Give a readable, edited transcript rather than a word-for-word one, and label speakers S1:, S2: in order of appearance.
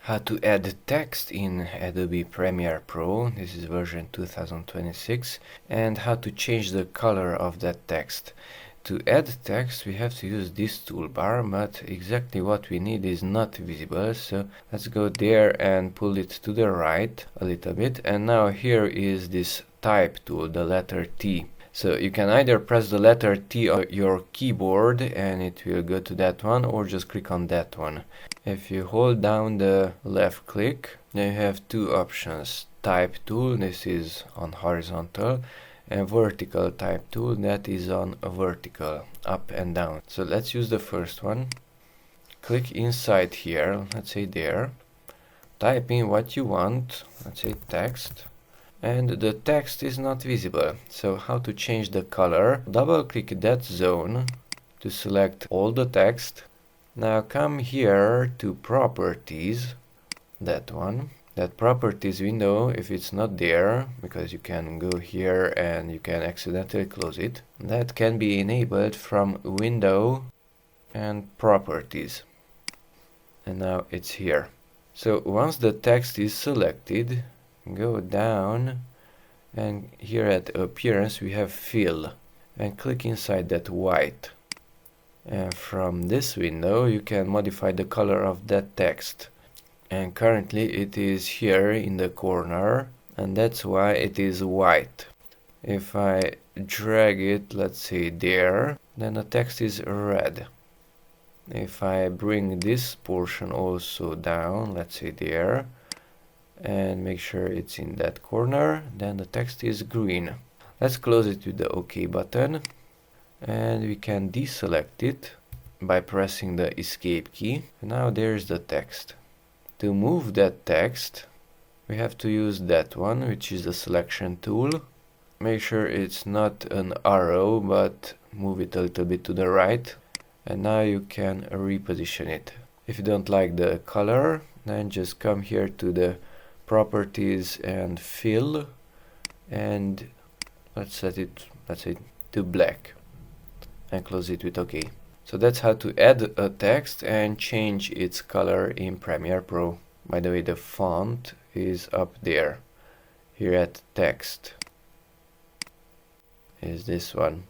S1: How to add text in Adobe Premiere Pro, this is version 2026, and how to change the color of that text. To add text we have to use this toolbar, but exactly what we need is not visible, so let's go there and pull it to the right a little bit, and now here is this type tool, the letter T. So you can either press the letter T on your keyboard and it will go to that one, or just click on that one. If you hold down the left click, then you have two options. Type tool, this is on horizontal, and vertical type tool, that is on vertical, up and down. So let's use the first one. Click inside here, let's say there. Type in what you want, let's say text. And the text is not visible. So how to change the color? Double click that zone to select all the text. Now come here to properties, that one. That properties window, if it's not there, because you can go here and you can accidentally close it, that can be enabled from window and properties. And now it's here. So once the text is selected, go down and here at appearance we have fill and click inside that white. And from this window you can modify the color of that text, and currently it is here in the corner, and that's why it is white. If I drag it, let's say there, then the text is red. If I bring this portion also down, let's say there, and make sure it's in that corner, then the text is green. Let's close it with the OK button. And we can deselect it by pressing the escape key. Now there's the text. To move that text we have to use that one, which is the selection tool. Make sure it's not an arrow, but move it a little bit to the right, and now you can reposition it. If you don't like the color, then just come here to the properties and fill, and let's set it, let's say, to black, and close it with OK. So that's how to add a text and change its color in Premiere Pro. By the way, the font is up there. Here at text is this one.